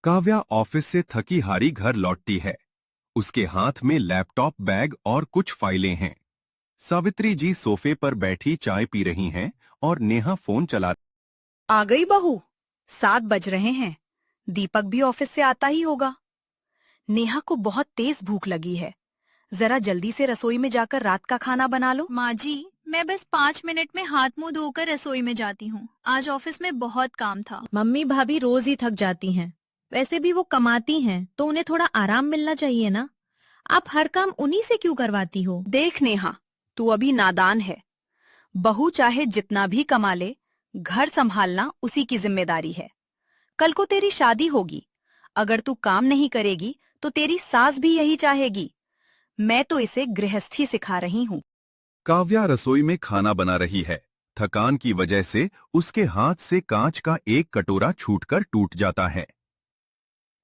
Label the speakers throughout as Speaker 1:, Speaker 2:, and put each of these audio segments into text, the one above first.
Speaker 1: Kavya office से थकी हारी घर लौटती है। उसके हाथ में लैपटॉप, बैग और कुछ फाइलें हैं। सावित्री जी सोफे पर बैठी चाय पी रही हैं और नेहा फोन चला।
Speaker 2: आ गई बहू। 7 बज रहे हैं। दीपक भी ऑफिस से आता ही होगा। नेहा को बहुत तेज भूख लगी है। जरा जल्दी से रसोई में जाकर रात का खाना बना लो।
Speaker 3: माँ जी, मैं बस 5 मिनट में हाथ मुंह धोकर रसोई में जाती हूँ। आज ऑफिस में बहुत काम था।
Speaker 4: मम्मी भाभी रोज ही थक जाती हैं। वैसे भी वो कमाती हैं तो उन्हें थोड़ा आराम मिलना चाहिए ना। आप हर काम उन्हीं से क्यों करवाती हो?
Speaker 2: देख नेहा, तू अभी नादान है। बहू चाहे जितना भी कमा ले, घर संभालना उसी की जिम्मेदारी है। कल को तेरी शादी होगी। अगर तू काम नहीं करेगी तो तेरी सास भी यही चाहेगी। मैं तो इसे गृहस्थी सिखा रही हूँ।
Speaker 1: काव्या रसोई में खाना बना रही है। थकान की वजह से उसके हाथ से कांच का एक कटोरा छूटकर टूट जाता है।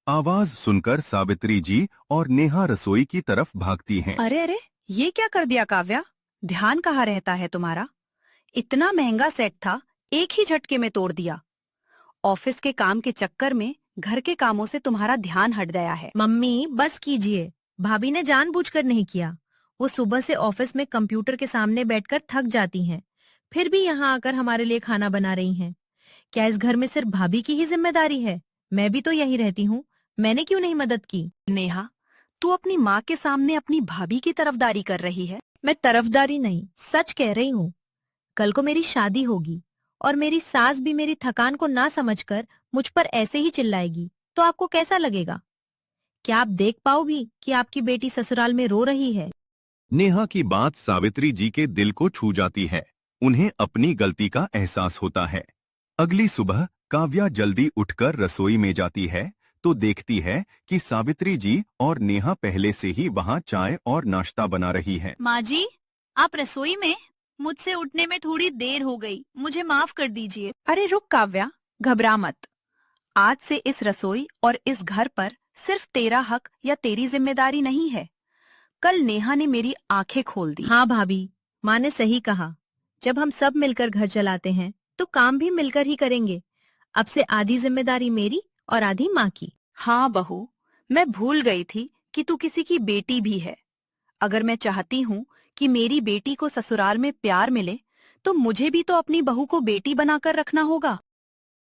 Speaker 1: आवाज सुनकर सावित्री जी और नेहा रसोई की तरफ भागती हैं।
Speaker 2: अरे अरे, ये क्या कर दिया काव्या? ध्यान कहाँ रहता है तुम्हारा? इतना महंगा सेट था, एक ही झटके में तोड़ दिया। ऑफिस के काम के चक्कर में घर के कामों से तुम्हारा ध्यान हट गया है।
Speaker 4: मम्मी बस कीजिए। भाभी ने जानबूझकर नहीं किया। वो सुबह से ऑफिस में कंप्यूटर के सामने बैठकर थक जाती हैं, फिर भी यहाँ आकर हमारे लिए खाना बना रही हैं। क्या इस घर में सिर्फ भाभी की ही जिम्मेदारी है? मैं भी तो यही रहती हूँ। मैंने क्यों नहीं मदद की?
Speaker 2: नेहा, तू अपनी माँ के सामने अपनी भाभी की तरफदारी कर रही है।
Speaker 4: मैं तरफदारी नहीं, सच कह रही हूँ। कल को मेरी शादी होगी और मेरी सास भी मेरी थकान को ना समझकर मुझ पर ऐसे ही चिल्लाएगी, तो आपको कैसा लगेगा? क्या आप देख पाओ भी कि आपकी बेटी ससुराल में रो रही है?
Speaker 1: नेहा की बात सावित्री जी के दिल को छू जाती है। उन्हें अपनी गलती का एहसास होता है। अगली सुबह काव्या जल्दी उठकर रसोई में जाती है तो देखती है कि सावित्री जी और नेहा पहले से ही वहां चाय और नाश्ता बना रही है।
Speaker 3: माँ जी, आप रसोई में? मुझसे उठने में थोड़ी देर हो गई, मुझे माफ कर दीजिए।
Speaker 2: अरे रुक काव्या, घबरा मत। आज से इस रसोई और इस घर पर सिर्फ तेरा हक या तेरी जिम्मेदारी नहीं है। कल नेहा ने मेरी आंखें खोल दी।
Speaker 4: हाँ भाभी, माँ ने सही कहा। जब हम सब मिलकर घर चलाते हैं तो काम भी मिलकर ही करेंगे। अब से आधी जिम्मेदारी मेरी और आधी माँ की।
Speaker 2: हाँ बहू, मैं भूल गई थी कि तू किसी की बेटी भी है। अगर मैं चाहती हूँ कि मेरी बेटी को ससुराल में प्यार मिले, तो मुझे भी तो अपनी बहू को बेटी बनाकर रखना होगा।